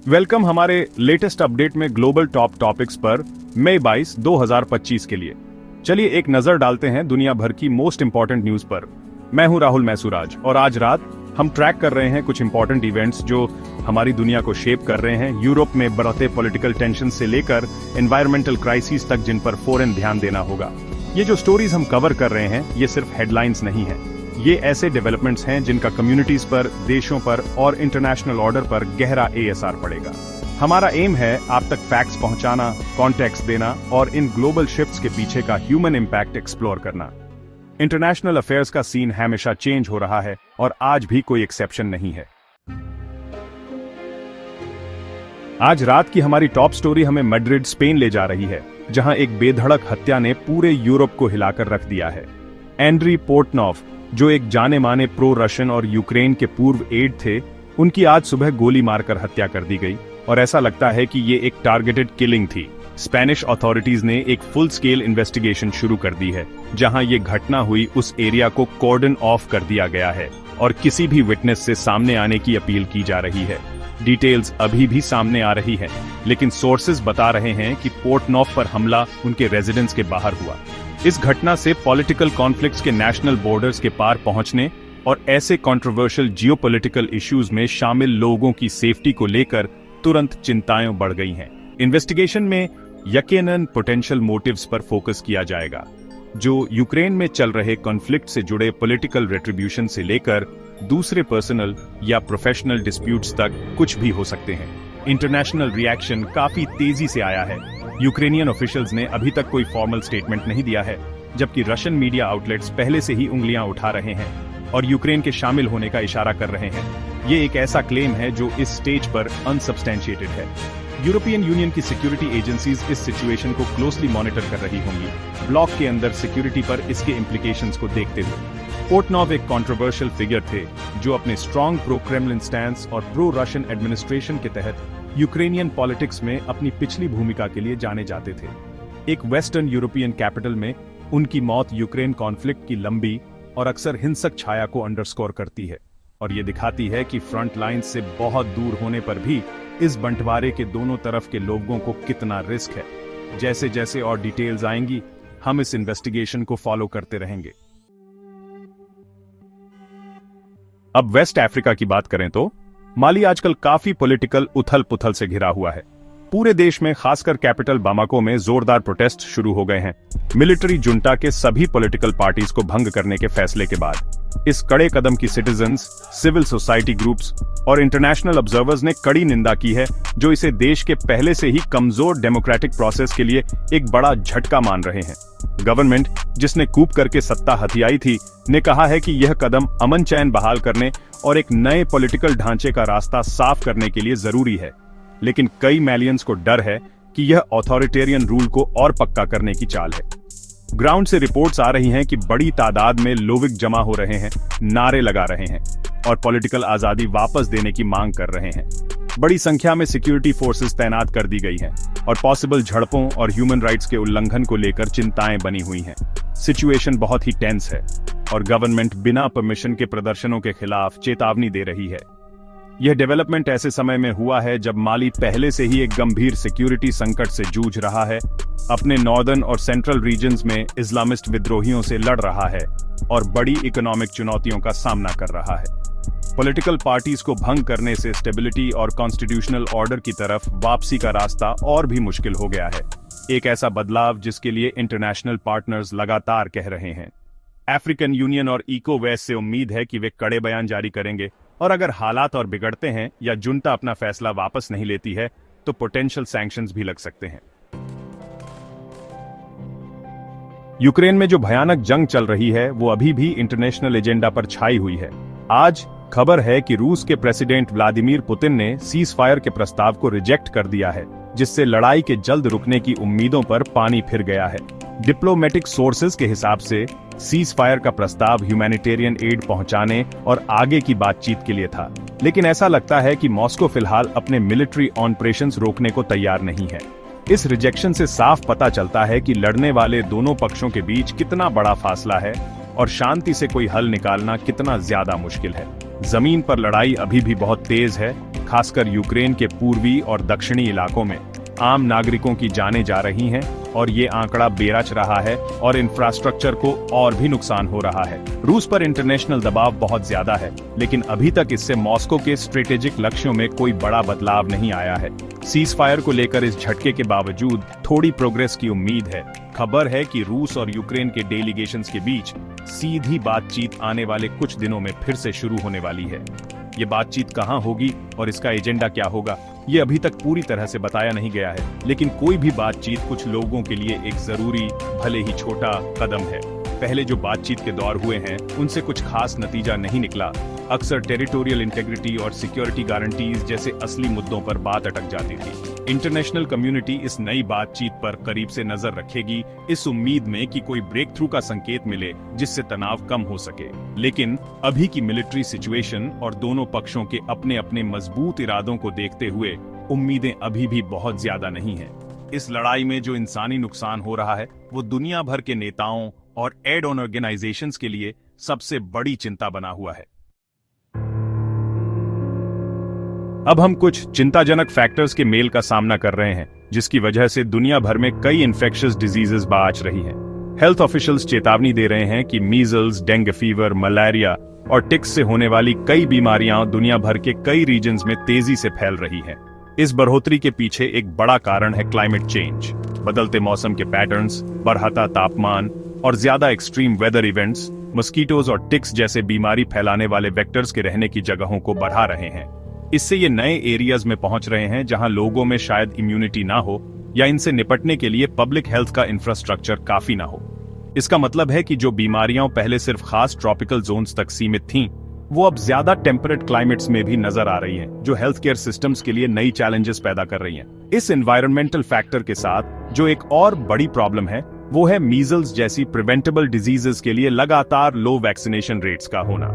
Welcome हमारे latest update में global top topics पर मई 22, 2025 के लिए। चलिए एक नजर डालते हैं दुनिया भर की मोस्ट इंपॉर्टेंट न्यूज पर। मैं हूं राहुल मैसूराज और आज रात हम ट्रैक कर रहे हैं कुछ इंपॉर्टेंट इवेंट्स जो हमारी दुनिया को शेप कर रहे हैं। यूरोप में बढ़ते पॉलिटिकल टेंशन से लेकर एनवायरमेंटल क्राइसिस तक, जिन पर फौरन ध्यान देना होगा। ये जो स्टोरीज हम कवर कर रहे हैं ये सिर्फ हेडलाइंस नहीं है, ये ऐसे डेवलपमेंट्स हैं जिनका कम्युनिटीज पर, देशों पर और इंटरनेशनल ऑर्डर पर गहरा एएसआर पड़ेगा। हमारा एम है आप तक फैक्ट्स पहुंचाना, कॉन्टेक्स्ट देना और इन ग्लोबल शिफ्ट्स के पीछे का ह्यूमन इंपैक्ट एक्सप्लोर करना। इंटरनेशनल अफेयर्स का सीन हमेशा चेंज हो रहा है और आज भी कोई एक्सेप्शन नहीं है। आज रात की हमारी टॉप स्टोरी हमें मैड्रिड, स्पेन ले जा रही है, जहां एक बेधड़क हत्या ने पूरे यूरोप को हिलाकर रख दिया है। एंड्री पोर्टनॉव, जो एक जाने माने प्रो रशियन और यूक्रेन के पूर्व एड थे, उनकी आज सुबह गोली मारकर हत्या कर दी गई और ऐसा लगता है कि ये एक टारगेटेड किलिंग थी। स्पेनिश अथॉरिटीज ने एक फुल स्केल इन्वेस्टिगेशन शुरू कर दी है, जहां ये घटना हुई उस एरिया को कॉर्डन ऑफ कर दिया गया है और किसी भी विटनेस से सामने आने की अपील की जा रही है। डिटेल्स अभी भी सामने आ रही है, लेकिन सोर्सेज बता रहे हैं कि पोर्टनॉव पर हमला उनके रेजिडेंस के बाहर हुआ। इस घटना से पॉलिटिकल कॉन्फ्लिक्ट्स के नेशनल बॉर्डर्स के पार पहुंचने और ऐसे कंट्रोवर्शियल जियोपॉलिटिकल इश्यूज में शामिल लोगों की सेफ्टी को लेकर तुरंत चिंताएं बढ़ गई हैं। इन्वेस्टिगेशन में यकीनन पोटेंशियल मोटिव्स पर फोकस किया जाएगा, जो यूक्रेन में चल रहे कॉन्फ्लिक्ट से जुड़े पॉलिटिकल रेट्रिब्यूशन से लेकर दूसरे पर्सनल या प्रोफेशनल डिस्प्यूट्स तक कुछ भी हो सकते हैं। इंटरनेशनल रिएक्शन काफी तेजी से आया है। यूक्रेनियन ऑफिशियल्स ने अभी तक कोई फॉर्मल स्टेटमेंट नहीं दिया है, जबकि रशियन मीडिया आउटलेट्स पहले से ही उंगलियां उठा रहे हैं और यूक्रेन के शामिल होने का इशारा कर रहे हैं। ये एक ऐसा क्लेम है जो इस स्टेज पर अनसब्सटेंशिएटेड है। यूरोपियन यूनियन की सिक्योरिटी एजेंसीज इस सिचुएशन को क्लोजली मॉनिटर कर रही होंगी, ब्लॉक के अंदर सिक्योरिटी पर इसके इम्प्लीकेशंस को देखते हुए। पोर्टनॉव एक कंट्रोवर्शियल फिगर थे जो अपने स्ट्रॉन्ग प्रो क्रेमलिन स्टैंस और प्रो रशियन एडमिनिस्ट्रेशन के तहत यूक्रेनियन पॉलिटिक्स में अपनी पिछली भूमिका के लिए जाने जाते थे। एक वेस्टर्न यूरोपियन कैपिटल में उनकी मौत यूक्रेन कॉन्फ्लिक्ट की लंबी और अक्सर हिंसक छाया को अंडरस्कोर करती है और ये दिखाती है कि फ्रंट लाइन से बहुत दूर होने पर भी इस बंटवारे के दोनों तरफ के लोगों को कितना रिस्क है। जैसे जैसे और डिटेल्स आएंगी, हम इस इन्वेस्टिगेशन को फॉलो करते रहेंगे। अब वेस्ट अफ्रीका की बात करें तो माली आजकल काफी पॉलिटिकल उथल पुथल से घिरा हुआ है। पूरे देश में, खासकर कैपिटल बामाको में जोरदार प्रोटेस्ट शुरू हो गए हैं मिलिट्री जुंटा के सभी पॉलिटिकल पार्टीज को भंग करने के फैसले के बाद। इस कड़े कदम की सिटीजंस, सिविल सोसाइटी ग्रुप्स और इंटरनेशनल ऑब्जर्वर्स ने कड़ी निंदा की है, जो इसे देश के पहले से ही कमजोर डेमोक्रेटिक प्रोसेस के लिए एक बड़ा झटका मान रहे हैं। गवर्नमेंट, जिसने कूप करके सत्ता हथियाई थी, ने कहा है कि यह कदम अमन चैन बहाल करने और एक नए पॉलिटिकल ढांचे का रास्ता साफ करने के लिए जरूरी है। लेकिन कई मैलियंस को डर है कि यह ऑथोरिटेरियन रूल को और पक्का करने की चाल है। ग्राउंड से रिपोर्ट्स आ रही हैं कि बड़ी तादाद में लोग जमा हो रहे हैं, नारे लगा रहे हैं और पॉलिटिकल आजादी वापस देने की मांग कर रहे हैं। बड़ी संख्या में सिक्योरिटी फोर्सेस तैनात कर दी गई हैं और पॉसिबल झड़पों और ह्यूमन राइट्स के उल्लंघन को लेकर चिंताएं बनी हुई हैं। सिचुएशन बहुत ही टेंस है और गवर्नमेंट बिना परमिशन के प्रदर्शनों के खिलाफ चेतावनी दे रही है। यह डेवलपमेंट ऐसे समय में हुआ है जब माली पहले से ही एक गंभीर सिक्योरिटी संकट से जूझ रहा है, अपने नॉर्दर्न और सेंट्रल रीजन्स में इस्लामिस्ट विद्रोहियों से लड़ रहा है और बड़ी इकोनॉमिक चुनौतियों का सामना कर रहा है। पॉलिटिकल पार्टीज को भंग करने से स्टेबिलिटी और कॉन्स्टिट्यूशनल ऑर्डर की तरफ वापसी का रास्ता और भी मुश्किल हो गया है। एक ऐसा बदलाव जिसके लिए इंटरनेशनल पार्टनर्स लगातार कह रहे हैं। अफ्रीकन यूनियन और इकोवैस से उम्मीद है कि वे कड़े बयान जारी करेंगे और अगर हालात और बिगड़ते हैं या जुंटा अपना फैसला वापस नहीं लेती है तो पोटेंशियल सैंक्शंस भी लग सकते हैं। यूक्रेन में जो भयानक जंग चल रही है वो अभी भी इंटरनेशनल एजेंडा पर छाई हुई है। आज खबर है कि रूस के प्रेसिडेंट व्लादिमीर पुतिन ने सीज फायर के प्रस्ताव को रिजेक्ट कर दिया है, जिससे लड़ाई के जल्द रुकने की उम्मीदों पर पानी फिर गया है। डिप्लोमेटिक सोर्सेज के हिसाब से सीज फायर का प्रस्ताव ह्यूमैनिटेरियन एड पहुंचाने और आगे की बातचीत के लिए था, लेकिन ऐसा लगता है कि मॉस्को फिलहाल अपने मिलिट्री ऑपरेशंस रोकने को तैयार नहीं है। इस रिजेक्शन से साफ पता चलता है कि लड़ने वाले दोनों पक्षों के बीच कितना बड़ा फासला है और शांति से कोई हल निकालना कितना ज्यादा मुश्किल है। जमीन पर लड़ाई अभी भी बहुत तेज है, खासकर यूक्रेन के पूर्वी और दक्षिणी इलाकों में आम नागरिकों की जानें जा रही हैं और ये आंकड़ा बेरच रहा है और इंफ्रास्ट्रक्चर को और भी नुकसान हो रहा है। रूस पर इंटरनेशनल दबाव बहुत ज्यादा है, लेकिन अभी तक इससे मॉस्को के स्ट्रेटेजिक लक्ष्यों में कोई बड़ा बदलाव नहीं आया है। सीज फायर को लेकर इस झटके के बावजूद थोड़ी प्रोग्रेस की उम्मीद है। खबर है कि रूस और यूक्रेन के डेलीगेशंस के बीच सीधी बातचीत आने वाले कुछ दिनों में फिर से शुरू होने वाली है। ये बातचीत कहां होगी और इसका एजेंडा क्या होगा, ये अभी तक पूरी तरह से बताया नहीं गया है, लेकिन कोई भी बातचीत कुछ लोगों के लिए एक जरूरी, भले ही छोटा कदम है। पहले जो बातचीत के दौर हुए हैं उनसे कुछ खास नतीजा नहीं निकला। अक्सर टेरिटोरियल इंटेग्रिटी और सिक्योरिटी गारंटीज जैसे असली मुद्दों पर बात अटक जाती थी। इंटरनेशनल कम्युनिटी इस नई बातचीत पर करीब से नजर रखेगी, इस उम्मीद में कि कोई ब्रेक थ्रू का संकेत मिले जिससे तनाव कम हो सके। लेकिन अभी की मिलिट्री सिचुएशन और दोनों पक्षों के अपने अपने मजबूत इरादों को देखते हुए उम्मीदें अभी भी बहुत ज्यादा नहीं है। इस लड़ाई में जो इंसानी नुकसान हो रहा है वो दुनिया भर के नेताओं और एड ऑन ऑर्गेनाइजेशंस के लिए सबसे बड़ी चिंता बना हुआ है। अब हम कुछ चिंताजनक फैक्टर्स के मेल का सामना कर रहे हैं, जिसकी वजह से दुनिया भर में कई इन्फेक्शियस डिजीजेस बाच रही हैं। हेल्थ ऑफिशियल्स चेतावनी दे रहे हैं कि मीजल्स, डेंगू फीवर, मलेरिया और टिक्स से होने वाली कई बीमारियां दुनिया भर के कई रीजन्स में तेजी से फैल रही हैं। इस बढ़ोतरी के पीछे एक बड़ा कारण है क्लाइमेट चेंज। बदलते मौसम के पैटर्न्स, बढ़ता तापमान और ज्यादा एक्सट्रीम वेदर इवेंट्स मस्कीटोज और टिक्स जैसे बीमारी फैलाने वाले वेक्टर्स के रहने की जगहों को बढ़ा रहे हैं। इससे ये नए एरियाज में पहुंच रहे हैं जहां लोगों में शायद इम्यूनिटी ना हो या इनसे निपटने के लिए पब्लिक हेल्थ का इंफ्रास्ट्रक्चर काफी ना हो। इसका मतलब है कि जो बीमारियां पहले सिर्फ खास ट्रॉपिकल जोन्स तक सीमित थीं, वो अब ज्यादा टेम्परेट क्लाइमेट्स में भी नजर आ रही हैं, जो हेल्थ केयर सिस्टम्स के लिए नई चैलेंजेस पैदा कर रही हैं। इस एनवायरमेंटल फैक्टर के साथ जो एक और बड़ी प्रॉब्लम है वो है मीजल्स जैसी प्रिवेंटेबल डिजीजेस के लिए लगातार लो वैक्सीनेशन रेट्स का होना।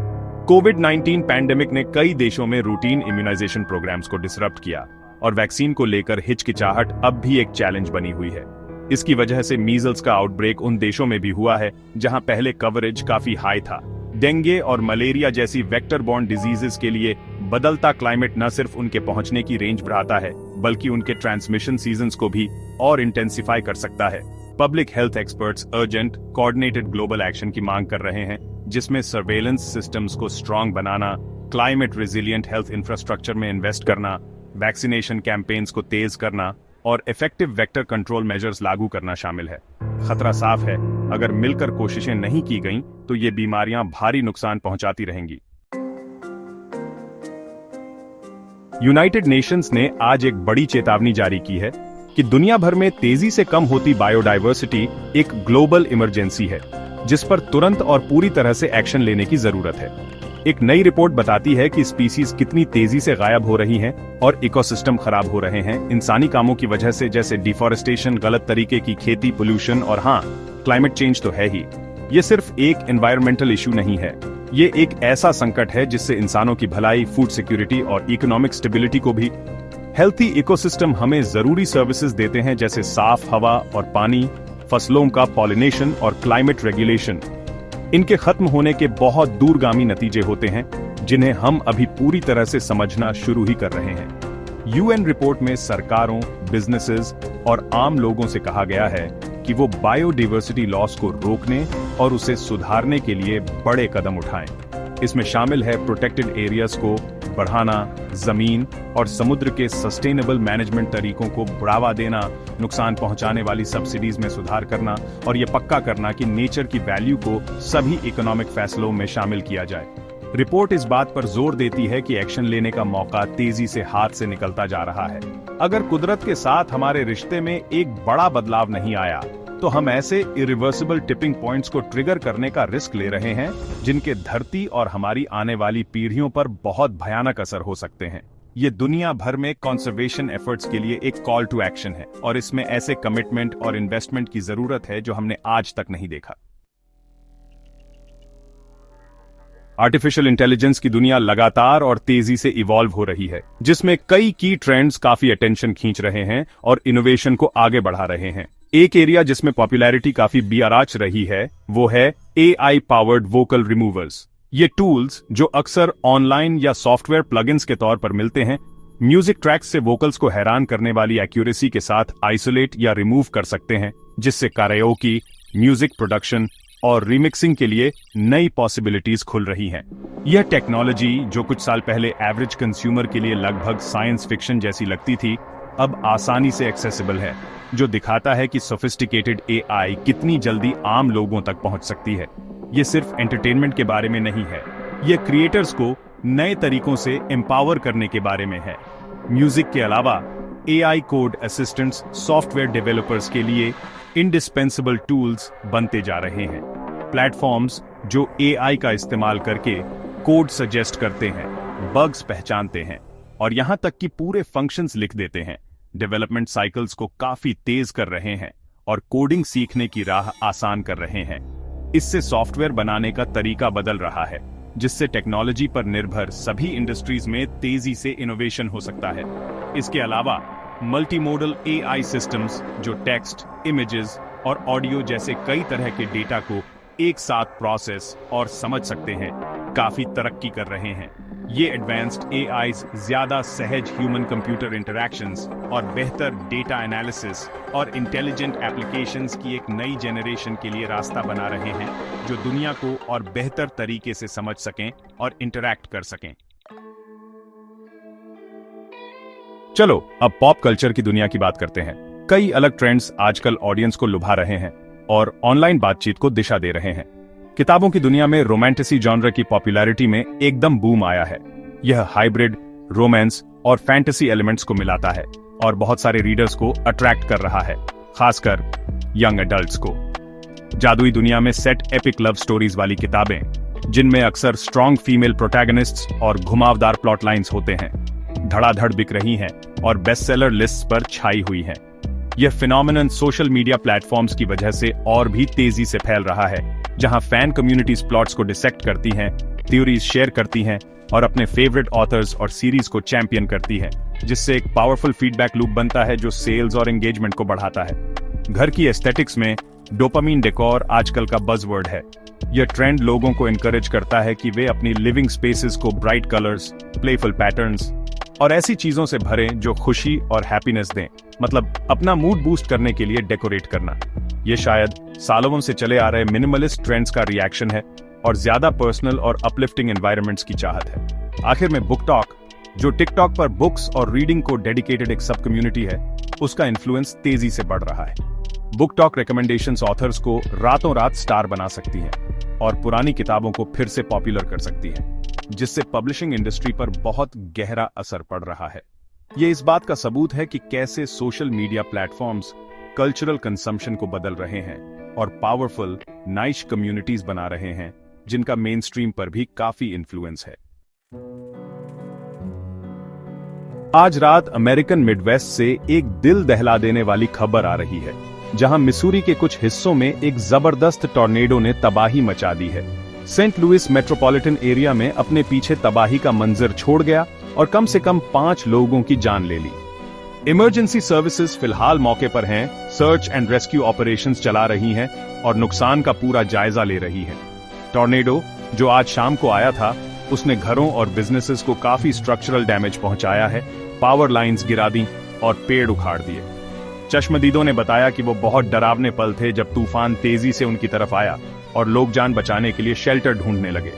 कोविड-19 पैंडेमिक ने कई देशों में रूटीन इम्यूनाइजेशन प्रोग्राम्स को डिसरप्ट किया और वैक्सीन को लेकर हिचकिचाहट अब भी एक चैलेंज बनी हुई है। इसकी वजह से मीजल्स का आउटब्रेक उन देशों में भी हुआ है जहां पहले कवरेज काफी हाई था। डेंगू और मलेरिया जैसी वेक्टर बॉर्न डिजीजेस के लिए बदलता क्लाइमेट न सिर्फ उनके पहुंचने की रेंज बढ़ाता है, बल्कि उनके ट्रांसमिशन सीजन्स को भी और इंटेंसिफाई कर सकता है। Public health experts urgent coordinated global action की मांग कर रहे हैं, जिसमें सर्वेलेंस सिस्टम्स को स्ट्रांग बनाना, क्लाइमेट रेजिलिएंट हेल्थ इंफ्रास्ट्रक्चर में इन्वेस्ट करना, वैक्सीनेशन कैंपेन्स को तेज करना और इफेक्टिव वेक्टर कंट्रोल मेजर्स लागू करना शामिल है। खतरा साफ है, अगर मिलकर कोशिशें नहीं की गईं, तो ये बीमारियां भारी नुकसान पहुंचाती रहेंगी। यूनाइटेड नेशंस ने आज एक बड़ी चेतावनी जारी की है कि दुनिया भर में तेजी से कम होती बायोडायवर्सिटी एक ग्लोबल इमरजेंसी है, जिस पर तुरंत और पूरी तरह से एक्शन लेने की जरूरत है। एक नई रिपोर्ट बताती है कि स्पीसीज कितनी तेजी से गायब हो रही हैं और इकोसिस्टम खराब हो रहे हैं इंसानी कामों की वजह से, जैसे डिफॉरेस्टेशन, गलत तरीके की खेती, पोल्यूशन और हाँ, क्लाइमेट चेंज तो है ही। ये सिर्फ एक एनवायरमेंटल इशू नहीं है, ये एक ऐसा संकट है जिससे इंसानों की भलाई, फूड सिक्योरिटी और इकोनॉमिक स्टेबिलिटी को भी। हेल्थी इकोसिस्टम हमें जरूरी सर्विसेज देते हैं, जैसे साफ हवा और पानी, फसलों का पॉलिनेशन और क्लाइमेट रेगुलेशन। इनके खत्म होने के बहुत दूरगामी नतीजे होते हैं, जिन्हें हम अभी पूरी तरह से समझना शुरू ही कर रहे हैं। यूएन रिपोर्ट में सरकारों, बिजनेसेस और आम लोगों से कहा गया है कि वो बायोडायवर्सिटी लॉस को रोकने और उसे सुधारने के लिए बड़े कदम उठाएं। इसमें शामिल है प्रोटेक्टेड एरियाज को बढ़ाना, जमीन और समुद्र के सस्टेनेबल मैनेजमेंट तरीकों को बढ़ावा देना, नुकसान पहुंचाने वाली सब्सिडीज में सुधार करना और यह पक्का करना कि नेचर की वैल्यू को सभी इकोनॉमिक फैसलों में शामिल किया जाए। रिपोर्ट इस बात पर जोर देती है कि एक्शन लेने का मौका तेजी से हाथ से निकलता जा रहा है। अगर कुदरत के साथ हमारे रिश्ते में एक बड़ा बदलाव नहीं आया, तो हम ऐसे इरिवर्सिबल टिपिंग पॉइंट्स को ट्रिगर करने का रिस्क ले रहे हैं, जिनके धरती और हमारी आने वाली पीढ़ियों पर बहुत भयानक असर हो सकते हैं। ये दुनिया भर में कंजर्वेशन एफर्ट्स के लिए एक कॉल टू एक्शन है और इसमें ऐसे कमिटमेंट और इन्वेस्टमेंट की जरूरत है जो हमने आज तक नहीं देखा। आर्टिफिशियल इंटेलिजेंस की दुनिया लगातार और तेजी से इवॉल्व हो रही है, जिसमें कई की ट्रेंड्स काफी अटेंशन खींच रहे हैं और इनोवेशन को आगे बढ़ा रहे हैं। एक एरिया जिसमें पॉपुलैरिटी काफी बियाराच रही है वो है AI पावर्ड वोकल रिमूवर्स। ये टूल्स, जो अक्सर ऑनलाइन या सॉफ्टवेयर प्लगइन्स के तौर पर मिलते हैं, म्यूजिक ट्रैक्स से वोकल्स को हैरान करने वाली एक्यूरेसी के साथ आइसोलेट या रिमूव कर सकते हैं, जिससे कराओके, म्यूजिक प्रोडक्शन और रिमिक्सिंग के लिए नई पॉसिबिलिटीज खुल रही हैं। यह टेक्नोलॉजी, जो कुछ साल पहले एवरेज कंज्यूमर के लिए लगभग साइंस फिक्शन जैसी लगती थी, अब आसानी से एक्सेसिबल है, जो दिखाता है कि सोफिस्टिकेटेड एआई कितनी जल्दी आम लोगों तक पहुंच सकती है। ये सिर्फ एंटरटेनमेंट के बारे में नहीं है, ये क्रिएटर्स को नए तरीकों से एम्पावर करने के बारे में है। म्यूजिक के अलावा AI code assistants software developers के लिए इंडिस्पेंसेबल टूल्स बनते जा रहे हैं। प्लेटफॉर्म्स जो एआई का इस्तेमाल करके कोड सजेस्ट करते हैं, बग्स पहचानते हैं और यहां तक कि पूरे फंक्शंस लिख देते हैं, डेवलपमेंट साइकिल्स को काफी तेज कर रहे हैं और कोडिंग सीखने की राह आसान कर रहे हैं। इससे सॉफ्टवेयर बनाने का तरीका बदल रहा है, जिससे टेक्नोलॉजी पर निर्भर सभी इंडस्ट्रीज में तेजी से इनोवेशन हो सकता है। इसके अलावा मल्टीमोडल एआई सिस्टम्स जो टेक्स्ट, इमेजेस और ऑडियो जैसे कई तरह के डेटा को एक साथ प्रोसेस और समझ सकते हैं, काफी तरक्की कर रहे हैं। ये एडवांस्ड एआईज ज्यादा सहज ह्यूमन कंप्यूटर इंटरैक्शंस और बेहतर डेटा एनालिसिस और इंटेलिजेंट एप्लीकेशंस की एक नई जनरेशन के लिए रास्ता बना रहे हैं, जो दुनिया को और बेहतर तरीके से समझ सकें और इंटरैक्ट कर सकें। चलो अब पॉप कल्चर की दुनिया की बात करते हैं। कई अलग ट्रेंड्स आजकल ऑडियंस को लुभा रहे हैं और ऑनलाइन बातचीत को दिशा दे रहे हैं। किताबों की दुनिया में रोमांटिसी जॉनर की पॉपुलैरिटी में एकदम बूम आया है। यह हाइब्रिड, रोमांस और फैंटेसी एलिमेंट्स को मिलाता है और बहुत सारे रीडर्स को अट्रैक्ट कर रहा है, खासकर यंग एडल्ट्स को। जादुई दुनिया में सेट एपिक लव स्टोरीज वाली किताबें, जिनमें अक्सर स्ट्रॉन्ग फीमेल प्रोटैगनिस्ट्स और घुमावदार प्लॉट लाइन्स होते हैं, धड़ाधड़ बिक रही हैं और बेस्टसेलर लिस्ट्स पर छाई हुई हैं। यह फिनोमिनन सोशल मीडिया प्लेटफॉर्म्स की वजह से और भी तेजी से फैल रहा है, जहां फैन कम्युनिटीज प्लॉट्स को डिसेक्ट करती हैं, थ्योरीज शेयर करती हैं और अपने फेवरेट ऑथर्स और सीरीज को चैंपियन करती हैं, जिससे एक पावरफुल फीडबैक लूप बनता है जो सेल्स और एंगेजमेंट को बढ़ाता है। घर की एस्थेटिक्स में डोपामीन डेकोर आजकल का बज़वर्ड है। यह ट्रेंड लोगों को एनकरेज करता है कि वे अपनी लिविंग स्पेसेस को ब्राइट कलर्स, प्लेफुल पैटर्न्स और ऐसी चीजों से भरें जो खुशी और हैप्पीनेस दें, मतलब अपना मूड बूस्ट करने के लिए डेकोरेट करना। ये शायद सालों से चले आ रहे मिनिमलिस्ट ट्रेंड्स का रिएक्शन है और ज्यादा पर्सनल और अपलिफ्टिंग एनवायरनमेंट्स की चाहत है। आखिर में बुक टॉक, जो टिकटॉक पर बुक्स और रीडिंग को डेडिकेटेड एक सब कम्युनिटी है, उसका इन्फ्लुएंस तेजी से बढ़ रहा है। बुक टॉक रिकमेंडेशंस ऑथर्स को रातों रात स्टार बना सकती हैं और पुरानी किताबों को फिर से पॉपुलर कर सकती हैं, जिससे पब्लिशिंग इंडस्ट्री पर बहुत गहरा असर पड़ रहा है। ये इस बात का सबूत है कि कैसे social media platforms cultural consumption को बदल रहे हैं और पावरफुल नाइश कम्युनिटीज बना रहे हैं, जिनका मेन स्ट्रीम पर भी काफी इन्फ्लुएंस है। आज रात अमेरिकन मिडवेस्ट से एक दिल दहला देने वाली खबर आ रही है, जहां मिसूरी के कुछ हिस्सों में एक जबरदस्त टॉर्नेडो ने तबाही मचा दी है। सेंट लुइस मेट्रोपॉलिटन एरिया में अपने पीछे तबाही का मंजर छोड़ गया और कम से कम 5 लोगों की जान ले ली। इमरजेंसी सर्विसेज फिलहाल मौके पर हैं, सर्च एंड रेस्क्यू ऑपरेशंस चला रही हैं और नुकसान का पूरा जायजा ले रही हैं। टॉर्नेडो, जो आज शाम को आया था, उसने घरों और बिजनेसेस को काफी स्ट्रक्चरल डैमेज पहुंचाया है, पावर लाइंस गिरा दी और पेड़ उखाड़ दिए। चश्मदीदों ने बताया कि वो बहुत डरावने पल थे जब तूफान तेजी से उनकी तरफ आया और लोग जान बचाने के लिए शेल्टर ढूंढने लगे।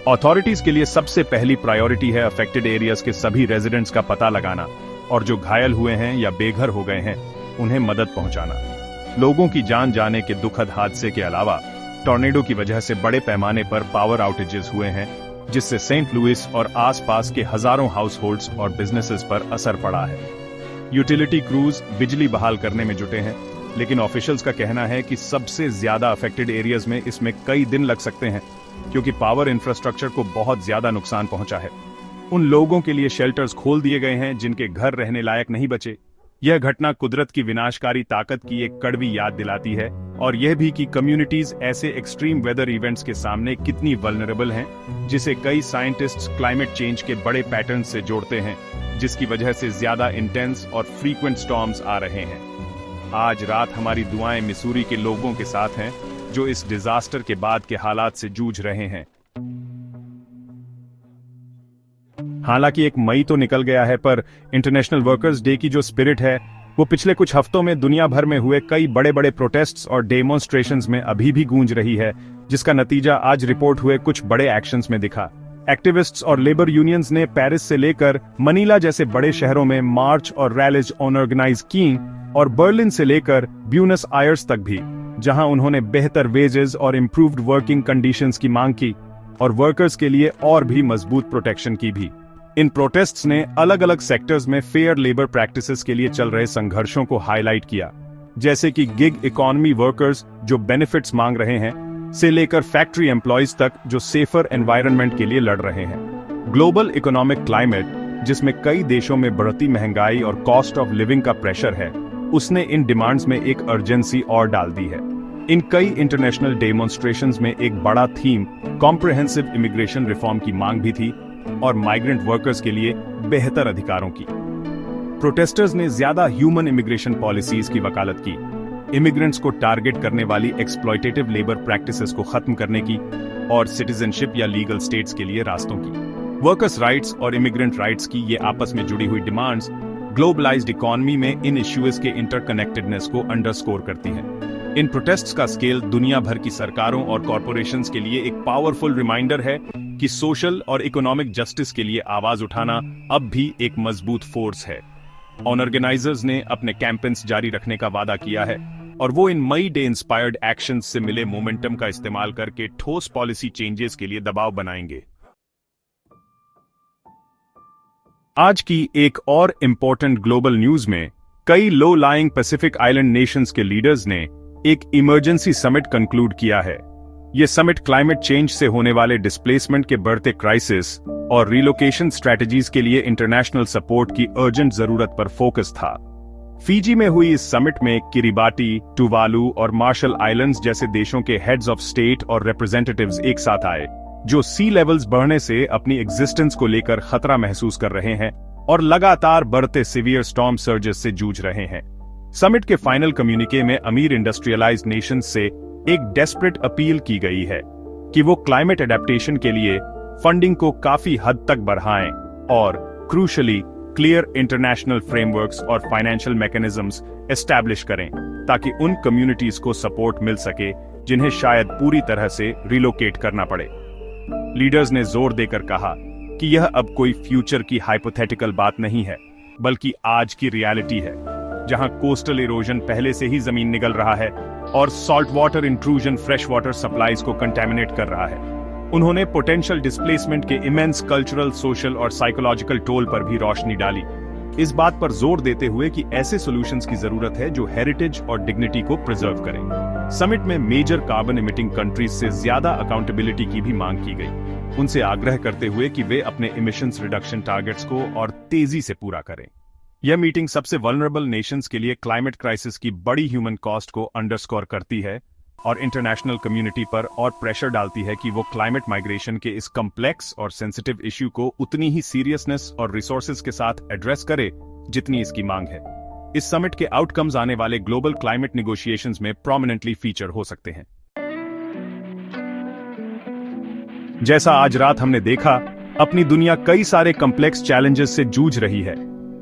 अथॉरिटीज के लिए सबसे पहली प्रायोरिटी है अफेक्टेड एरियाज के सभी रेजिडेंट्स का पता लगाना और जो घायल हुए हैं या बेघर हो गए हैं, उन्हें मदद पहुंचाना। लोगों की जान जाने के दुखद हादसे के अलावा टॉर्नेडो की वजह से बड़े पैमाने पर पावर आउटेजेस हुए हैं, जिससे सेंट लुइस और आसपास के हजारों हाउसहोल्ड्स और बिजनेसेस पर असर पड़ा है। यूटिलिटी क्रूज बिजली बहाल करने में जुटे हैं, लेकिन ऑफिशियल्स का कहना है कि सबसे ज्यादा अफेक्टेड एरियाज में इसमें कई दिन लग सकते हैं, क्योंकि पावर इंफ्रास्ट्रक्चर को बहुत ज्यादा नुकसान पहुंचा है। उन लोगों के लिए शेल्टर्स खोल दिए गए हैं जिनके घर रहने लायक नहीं बचे। यह घटना कुदरत की विनाशकारी ताकत की एक कड़वी याद दिलाती है और यह भी कि कम्युनिटीज ऐसे एक्सट्रीम वेदर इवेंट्स के सामने कितनी वल्नरेबल हैं, जिसे कई साइंटिस्ट्स क्लाइमेट चेंज के बड़े पैटर्न से जोड़ते हैं, जिसकी वजह से ज्यादा इंटेंस और फ्रीक्वेंट स्टॉर्म्स आ रहे हैं। आज रात हमारी दुआएं मिसूरी के लोगों के साथ हैं, जो इस डिजास्टर के बाद के हालात से जूझ रहे हैं। हालांकि एक मई तो निकल गया है, पर इंटरनेशनल वर्कर्स डे की जो स्पिरिट है वो पिछले कुछ हफ्तों में दुनिया भर में हुए कई बड़े बड़े प्रोटेस्ट्स और डेमोन्स्ट्रेशंस में अभी भी गूंज रही है, जिसका नतीजा आज रिपोर्ट हुए कुछ बड़े एक्शंस में दिखा। एक्टिविस्ट्स और लेबर यूनियंस ने पेरिस से लेकर मनीला जैसे बड़े शहरों में मार्च और रैलीज ऑर्गेनाइज की, और बर्लिन से लेकर ब्यूनस आयर्स तक भी, जहां उन्होंने बेहतर वेजेस और इंप्रूव्ड वर्किंग कंडीशंस की मांग की और वर्कर्स के लिए और भी मजबूत प्रोटेक्शन की भी। इन प्रोटेस्ट्स ने अलग अलग सेक्टर्स में फेयर लेबर प्रैक्टिसेस के लिए चल रहे संघर्षों को हाईलाइट किया, जैसे कि गिग इकोनॉमी वर्कर्स जो बेनिफिट्स मांग रहे हैं से लेकर फैक्ट्री एम्प्लॉयज तक जो सेफर एनवायरनमेंट के लिए लड़ रहे हैं। ग्लोबल इकोनॉमिक क्लाइमेट, जिसमें कई देशों में बढ़ती महंगाई और कॉस्ट ऑफ लिविंग का प्रेशर है, उसने इन डिमांड्स में एक अर्जेंसी और डाल दी है। इन कई इंटरनेशनल डेमोन्स्ट्रेशंस में एक बड़ा थीम कॉम्प्रिहेंसिव इमिग्रेशन रिफॉर्म की मांग भी थी और माइग्रेंट वर्कर्स के लिए बेहतर अधिकारों की। प्रोटेस्टर्स ने ज्यादा ह्यूमन इमिग्रेशन पॉलिसीज की वकालत की, इमिग्रेंट्स को टारगेट करने वाली एक्सप्लॉयटेटिव लेबर प्रैक्टिसेस को खत्म करने की और सिटीजनशिप या लीगल स्टेट्स के लिए रास्तों की। वर्कर्स राइट्स और इमिग्रेंट राइट्स की ये आपस में जुड़ी हुई डिमांड्स ग्लोबलाइज्ड इकोनॉमी में इन इश्यूज के इंटरकनेक्टेडनेस को अंडरस्कोर करती हैं। इन प्रोटेस्ट्स का स्केल दुनिया भर की सरकारों और कॉरपोरेशंस के लिए एक पावरफुल रिमाइंडर है कि सोशल और इकोनॉमिक जस्टिस के लिए आवाज उठाना अब भी एक मजबूत फोर्स है। ऑर्गेनाइजर्स ने अपने कैंपेन्स जारी रखने का वादा किया है और वो इन मई डे इंस्पायर्ड एक्शंस से मिले मोमेंटम का इस्तेमाल करके ठोस पॉलिसी चेंजेस के लिए दबाव बनाएंगे। आज की एक और इंपॉर्टेंट ग्लोबल न्यूज में कई low lying Pacific island Nations के लीडर्स ने एक इमरजेंसी समिट कंक्लूड किया है। यह समिट क्लाइमेट चेंज से होने वाले डिस्प्लेसमेंट के बढ़ते क्राइसिस और रिलोकेशन स्ट्रेटजीज के लिए इंटरनेशनल सपोर्ट की अर्जेंट जरूरत पर फोकस था। फीजी में हुई इस समिट में किरिबाटी, टुवालू और मार्शल आइलैंड्स जैसे देशों के हेड्स ऑफ स्टेट और रिप्रेजेंटेटिव्स एक साथ आए, जो सी लेवल्स बढ़ने से अपनी एग्जिस्टेंस को लेकर खतरा महसूस कर रहे हैं और लगातार बढ़ते सीवियर स्टॉर्म सर्जेस से जूझ रहे हैं। समिट के फाइनल कम्युनिके में अमीर इंडस्ट्रियलाइज्ड नेशंस से एक डेस्परेट अपील की गई है कि वो क्लाइमेट एडेप्टेशन के लिए फंडिंग को काफी हद तक बढ़ाएं और क्रूशली क्लियर इंटरनेशनल फ्रेमवर्क्स और फाइनेंशियल मैकेनिज्म्स एस्टैब्लिश करें, ताकि उन कम्युनिटीज को सपोर्ट मिल सके जिन्हें शायद पूरी तरह से रिलोकेट करना पड़े। लीडर्स ने जोर देकर कहा कि यह अब कोई फ्यूचर की हाइपोथेटिकल बात नहीं है, बल्कि आज की रियलिटी है, जहां कोस्टल इरोजन पहले से ही जमीन निगल रहा है और salt water intrusion fresh water supplies को कंटेमिनेट कर रहा है। उन्होंने पोटेंशियल डिस्प्लेसमेंट के इमेंस कल्चरल, सोशल और साइकोलॉजिकल टोल पर भी रोशनी डाली, इस बात पर जोर देते हुए कि ऐसे सॉल्यूशंस की जरूरत है जो हेरिटेज और डिग्निटी को प्रिजर्व करें। समिट में मेजर कार्बन इमिटिंग कंट्रीज से ज्यादा अकाउंटेबिलिटी की भी मांग की गई, उनसे आग्रह करते हुए कि वे अपने इमिशंस रिडक्शन टारगेट्स को और तेजी से पूरा करें। यह मीटिंग सबसे वल्नरेबल नेशंस के लिए क्लाइमेट क्राइसिस की बड़ी ह्यूमन कॉस्ट को अंडरस्कोर करती है और इंटरनेशनल कम्युनिटी पर और प्रेशर डालती है कि वो क्लाइमेट माइग्रेशन के इस कॉम्प्लेक्स और सेंसिटिव इश्यू को उतनी ही सीरियसनेस और रिसोर्सेज के साथ एड्रेस करे जितनी इसकी मांग है। इस समिट के आउटकम्स आने वाले ग्लोबल क्लाइमेट निगोशिएशंस में प्रोमिनेंटली फीचर हो सकते हैं। जैसा आज रात हमने देखा, अपनी दुनिया कई सारे कॉम्प्लेक्स चैलेंजेस से जूझ रही है,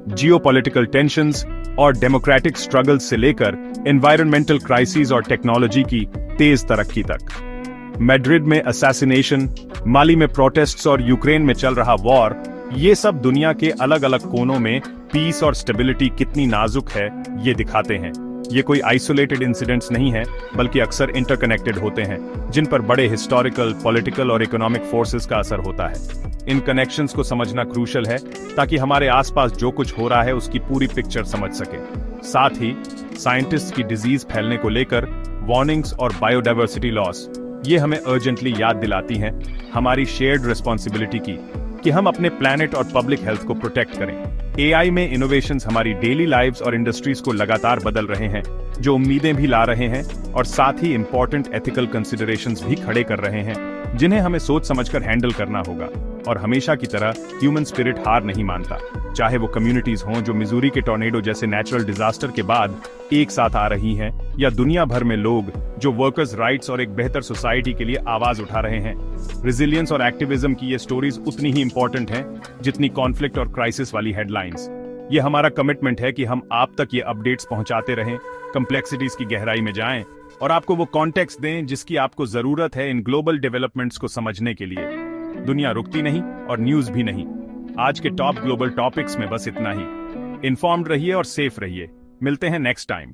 जियोपॉलिटिकल टेंशंस और डेमोक्रेटिक स्ट्रगल्स से लेकर एनवायरमेंटल क्राइसिस और टेक्नोलॉजी की तेज तरक्की तक। मैड्रिड में असैसिनेशन, माली में प्रोटेस्ट्स और यूक्रेन में चल रहा वॉर, ये सब दुनिया के अलग अलग कोनों में पीस और स्टेबिलिटी कितनी नाजुक है ये दिखाते हैं। ये कोई आइसोलेटेड इंसिडेंट्स नहीं है, बल्कि अक्सर इंटरकनेक्टेड होते हैं, जिन पर बड़े हिस्टोरिकल, पॉलिटिकल और इकोनॉमिक फोर्सेस का असर होता है। इन कनेक्शंस को समझना क्रूशल है ताकि हमारे आसपास जो कुछ हो रहा है उसकी पूरी पिक्चर समझ सके। साथ ही साइंटिस्ट की डिजीज फैलने को लेकर वार्निंग्स और बायोडाइवर्सिटी लॉस, ये हमें अर्जेंटली याद दिलाती हैं हमारी शेयर्ड रिस्पॉन्सिबिलिटी की कि हम अपने प्लैनेट और पब्लिक हेल्थ को प्रोटेक्ट करें। एआई में इनोवेशंस हमारी डेली लाइव्स और इंडस्ट्रीज को लगातार बदल रहे हैं, जो उम्मीदें भी ला रहे हैं और साथ ही इंपॉर्टेंट एथिकल कंसिडरेशंस भी खड़े कर रहे हैं, जिन्हें हमें सोच समझकर हैंडल करना होगा। और हमेशा की तरह ह्यूमन स्पिरिट हार नहीं मानता। चाहे वो कम्युनिटीज हों जो मिजूरी के टॉर्नेडो जैसे नेचुरल डिजास्टर के बाद एक साथ आ रही हैं, या दुनिया भर में लोग जो वर्कर्स राइट्स और एक बेहतर सोसाइटी के लिए आवाज उठा रहे हैं। रेजिलियंस और एक्टिविज्म की ये स्टोरीज उतनी ही इंपॉर्टेंट हैं जितनी कॉन्फ्लिक्ट और क्राइसिस वाली हेडलाइंस। ये हमारा कमिटमेंट है कि हम आप तक ये अपडेट्स पहुंचाते रहें, कम्प्लेक्सिटीज की गहराई में जाएं और आपको वो कॉन्टेक्स्ट दें जिसकी आपको जरूरत है इन ग्लोबल डेवलपमेंट्स को समझने के लिए। दुनिया रुकती नहीं और न्यूज भी नहीं। आज के टॉप ग्लोबल टॉपिक्स में बस इतना ही। इन्फॉर्म्ड रहिए और सेफ रहिए। मिलते हैं नेक्स्ट टाइम।